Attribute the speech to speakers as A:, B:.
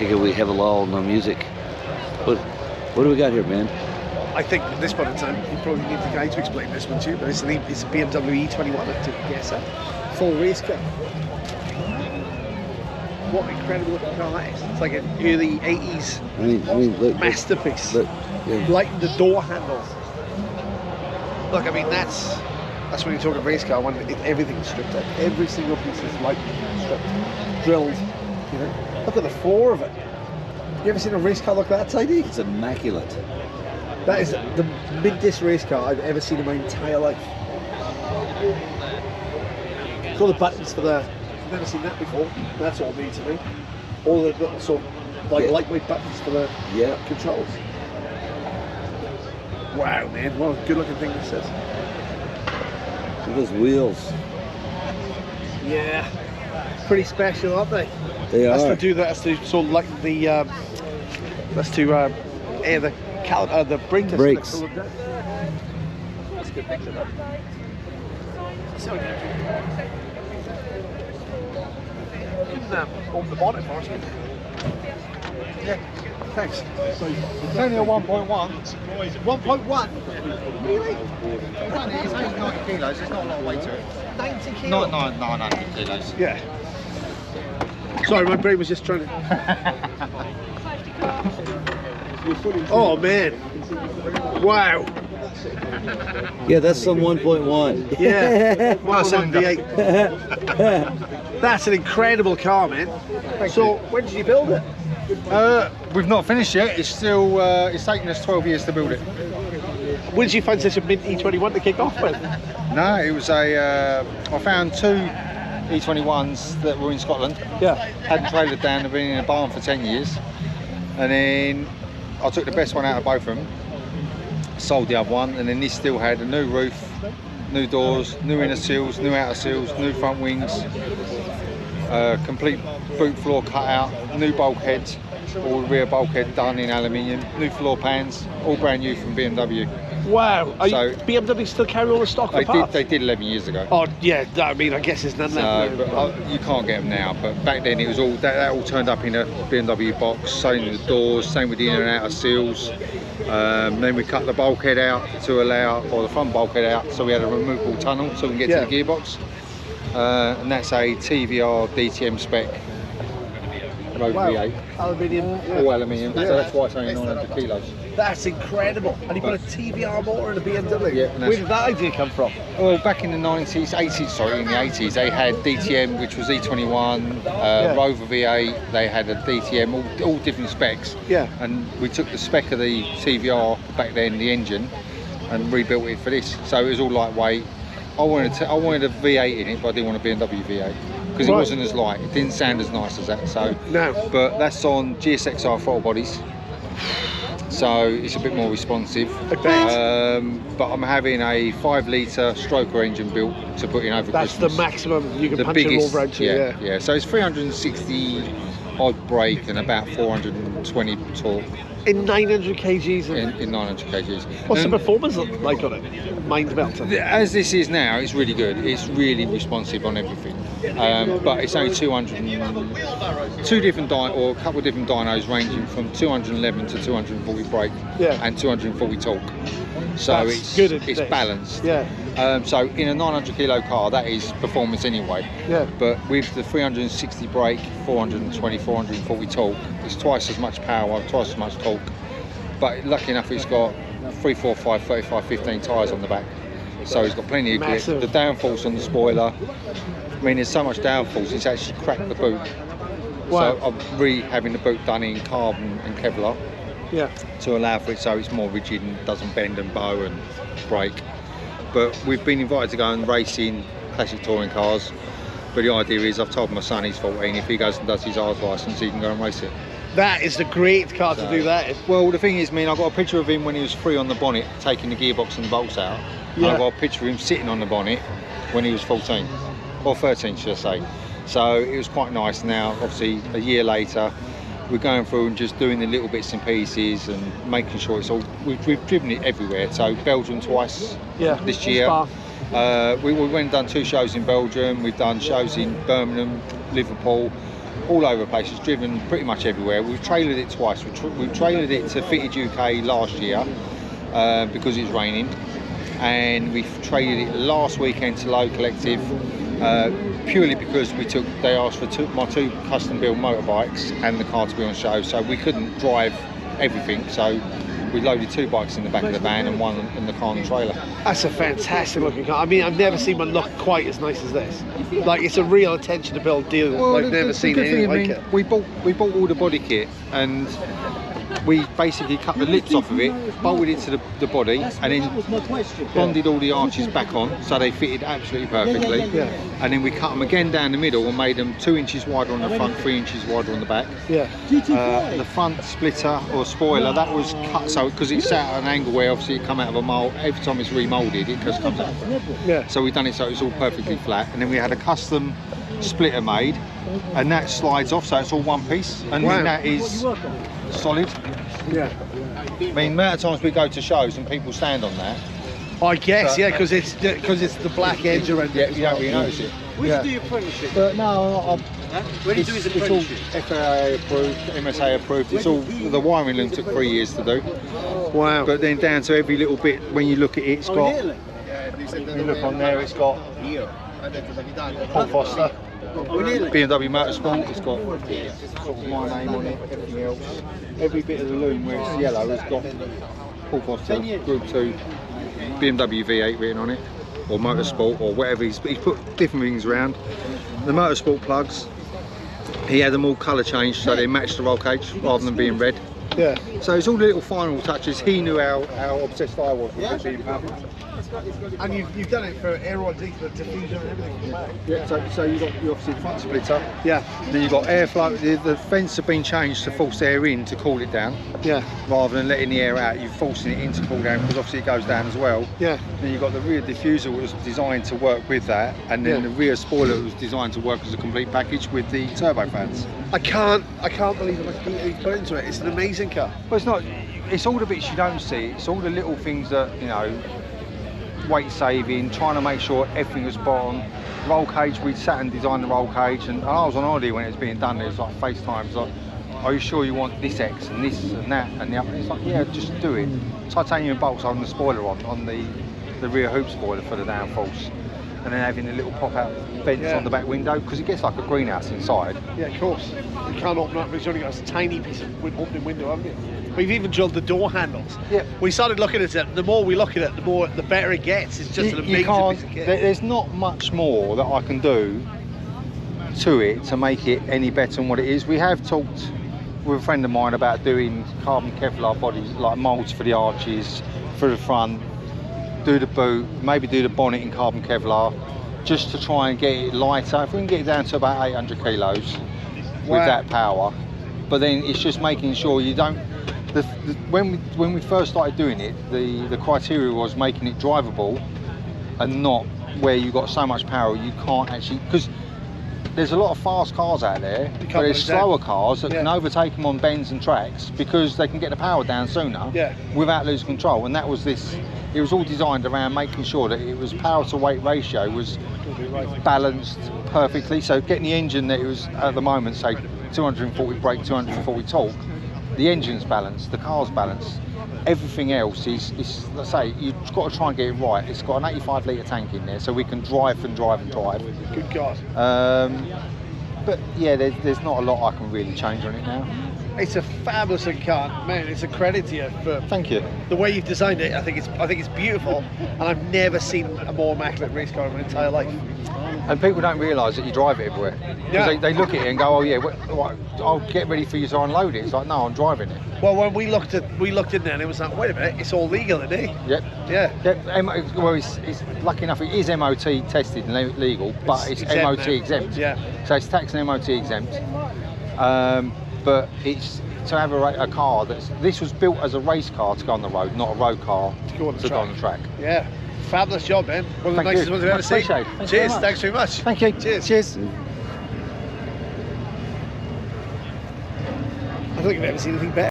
A: Hey, can we have a lull, no music? What do we got here, man?
B: I think at this point in time, you probably need the guy to explain this one to you, but it's a BMW E21, I took a guess at. Full race car. What an incredible looking car that is. It's like an early 80s
A: I mean, look,
B: masterpiece.
A: Look, yeah.
B: Lighten the door handles. Look, I mean, that's when you're talking race car, when everything's stripped out. Every single piece is lightened, stripped, drilled. You know? Look at the floor of it. You ever seen a race car look that tidy?
A: It's immaculate.
B: That is the mintest race car I've ever seen in my entire life. Got the buttons for the... I've never seen that before. That's all new to me. All the little sort of like lightweight buttons for the controls. Wow, man! What a good-looking thing this is.
A: Look at those wheels.
B: Yeah, pretty special, aren't they?
A: They are.
B: That's to do that. That's to sort of like the. That's to air the brake.
A: Brakes.
B: That's a good picture. Though. So open the bonnet for us. Yeah, thanks.
C: It's only a 1.1.
B: 1.1? Really?
C: It's 90 kilos, there's not a lot of weight to it.
B: 90 kilos?
C: Not 900 kilos.
B: Yeah. Sorry, my brain was just trying to... Oh man. Wow.
A: Yeah, that's some 1.1.
B: Yeah. 1.1 V8. That's an incredible car, man. So, when did you build it?
C: We've not finished yet. It's still it's taken us 12 years to build it.
B: When did you find such a mint E21 to kick off with?
C: No, it was a I found two E21s that were in Scotland.
B: Yeah.
C: Hadn't traded down, they've been in a barn for 10 years. And then I took the best one out of both of them, sold the other one, and then this still had a new roof, new doors, new inner seals, new outer seals, new front wings, complete boot floor cut out, new bulkheads, all the rear bulkhead done in aluminium, new floor pans, all brand new from BMW.
B: Wow. BMW still carry all the stock parts?
C: They did 11 years ago.
B: Oh yeah, I mean, I guess there's none left now.
C: You can't get them now, but back then it was all that all turned up in a BMW box, same with the doors, same with the inner and outer seals. Then we cut the bulkhead out to allow, or the front bulkhead out, so we had a removable tunnel so we can get to the gearbox. And that's a TVR DTM spec road V8.
B: Aluminium.
C: All aluminium, so that's why it's only 900 kilos.
B: That's incredible. And you put a TVR motor in a BMW.
C: Yeah,
B: Where did that idea come from?
C: Well, back in the 90s, 80s, sorry, in the 80s, they had DTM, which was E21, Rover V8, they had a DTM, all different specs.
B: Yeah.
C: And we took the spec of the TVR back then, the engine, and rebuilt it for this. So it was all lightweight. I wanted a V8 in it, but I didn't want a BMW V8 because it wasn't as light. It didn't sound as nice as that. So
B: no.
C: But that's on GSXR throttle bodies, so it's a bit more responsive. But I'm having a 5-litre stroker engine built to put in over Christmas.
B: That's the maximum you can punch a roll round to.
C: Yeah. So it's 360 odd brake and about 420 torque.
B: In 900 kgs?
C: In 900 kgs.
B: What's the performance like on it? Mind melter?
C: As this is now, it's really good. It's really responsive on everything. But it's only 2 different or a couple of different dynos ranging from 211 to 240 brake and 240 torque. So it's balanced.
B: Yeah.
C: So in a 900 kilo car, that is performance anyway.
B: Yeah.
C: But with the 360 brake, 420, 440 torque, it's twice as much power, twice as much torque. But lucky enough, it's got 3, 4, 5, 35, 15 tyres on the back. So it's got plenty of grip. The downforce on the spoiler, I mean, there's so much downforce, it's actually cracked the boot. Wow. So I'm really having the boot done in carbon and Kevlar. Yeah. To allow for it so it's more rigid and doesn't bend and bow and break. But we've been invited to go and race in classic touring cars. But the idea is, I've told my son, he's 14, if he goes and does his R's licence, he can go and race it.
B: That is the great car to do that in.
C: Well, the thing is, I got a picture of him when he was free on the bonnet, taking the gearbox and the bolts out. Yeah. And I got a picture of him sitting on the bonnet when he was 14, or 13, should I say. So it was quite nice. Now, obviously, a year later, we're going through and just doing the little bits and pieces and making sure it's all. We've driven it everywhere. So Belgium twice this year. We went and done 2 shows in Belgium. We've done shows in Birmingham, Liverpool. all over the place. It's driven pretty much everywhere. We've trailered it twice. We've trailered it to Fitted UK last year because it's raining, and we've traded it last weekend to Low Collective purely because they asked for my two custom built motorbikes and the car to be on show, so we couldn't drive everything, so we loaded 2 bikes in the back of the van and one in the car and trailer.
B: That's a fantastic looking car. I mean, I've never seen one look quite as nice as this. Like, it's a real attention to build deal.
C: Well,
B: I've never seen anything like it.
C: We bought all the body kit, and we basically cut the lips off of it, bolted it to the body, and then bonded all the arches back on so they fitted absolutely perfectly.
B: Yeah.
C: And then we cut them again down the middle and made them 2 inches wider on the front, 3 inches wider on the back.
B: Yeah.
C: The front splitter or spoiler, that was cut so because it's sat at an angle where obviously it come out of a mold. Every time it's remoulded, it just comes out.
B: Yeah.
C: So we've done it so it's all perfectly flat, and then we had a custom splitter made, and that slides off so it's all one piece, and then that is solid.
B: Yeah.
C: I mean, the amount of times we go to shows and people stand on that.
B: I guess, yeah, because it's the black edge around
C: Yeah,
B: it.
C: you don't really notice it.
D: Where do you do your apprenticeship?
C: But no,
D: Where do you do his
C: it's all
D: apprenticeship?
C: FAA approved, MSA approved. It's all, the wiring loom took 3 years to do.
B: Wow.
C: But then down to every little bit, when you look at it, it's got, you look on there, it's got Paul Foster, BMW Motorsport, it's got sort of my name on it, everything else. Every bit of the loom where it's yellow has got Paul Foster, Group 2, BMW V8 written on it, or Motorsport, or whatever. He's put different things around. The Motorsport plugs, he had them all colour changed so they matched the roll cage rather than being red.
B: Yeah.
C: So it's all the little final touches. He knew how obsessed I was with it being public.
B: And you've done it for aerodynamic, the diffuser and everything.
C: Yeah, so you got your obviously front splitter.
B: Yeah.
C: Then you've got airflow. The vents have been changed to force air in to cool it down.
B: Yeah.
C: Rather than letting the air out, you're forcing it in to cool down because obviously it goes down as well.
B: Yeah.
C: Then you've got the rear diffuser that was designed to work with that, and then the rear spoiler that was designed to work as a complete package with the turbo fans.
B: I can't believe how much detail you've put into it. It's an amazing car.
C: Well, it's not. It's all the bits you don't see. It's all the little things that, you know, weight saving, trying to make sure everything was spot on. Roll cage, we sat and designed the roll cage, and I was on holiday when it was being done. It was like FaceTime. It's like, are you sure you want this X and this and that and the other? It's like, yeah, just do it. Titanium bolts on the spoiler on the rear hoop spoiler for the downforce, and then having the little pop-out vents on the back window because it gets like a greenhouse inside.
B: Yeah, of course. You can't open up, but you've only got a tiny piece of opening window, haven't you? We've even drilled the door handles. Yeah. We started looking at it. The more we look at it, the better it gets. It's just an amazing piece of kit.
C: There's not much more that I can do to it to make it any better than what it is. We have talked with a friend of mine about doing carbon Kevlar bodies, like moulds for the arches, for the front, do the boot, maybe do the bonnet in carbon Kevlar, just to try and get it lighter. If we can get it down to about 800 kilos with that power, but then it's just making sure you don't. When we first started doing it, the criteria was making it drivable and not where you got so much power you can't actually, because there's a lot of fast cars out there, but there's slower cars that can overtake them on bends and tracks because they can get the power down sooner without losing control. And that was this. It was all designed around making sure that it was power to weight ratio was balanced perfectly. So getting the engine that it was at the moment, say 240 brake, 240 torque, the engine's balanced, the car's balanced. Everything else is let's say, you've got to try and get it right. It's got an 85 litre tank in there, so we can drive and drive and drive.
B: Good God.
C: But yeah, there's not a lot I can really change on it now.
B: It's a fabulous looking car, man. It's a credit to you for
C: thank you.
B: The way you've designed it. I think it's beautiful, and I've never seen a more immaculate race car in my entire life.
C: And people don't realise that you drive it everywhere. Because they look at it and go, oh yeah, I'll get ready for you to unload it. It's like, no, I'm driving it.
B: Well, when we looked in there and it was like, wait a minute, it's all legal, isn't it?
C: Yep.
B: Yeah.
C: Well, it's lucky enough, it is MOT tested and legal, but it's MOT exempt.
B: Yeah.
C: So it's tax and MOT exempt. But it's to have a car this was built as a race car to go on the road, not a road car to go on the track.
B: Yeah. Fabulous job, man. One of the nicest ones I've ever seen. Cheers. Thanks very much.
C: Thank you.
B: Cheers. I don't think I've ever seen anything better.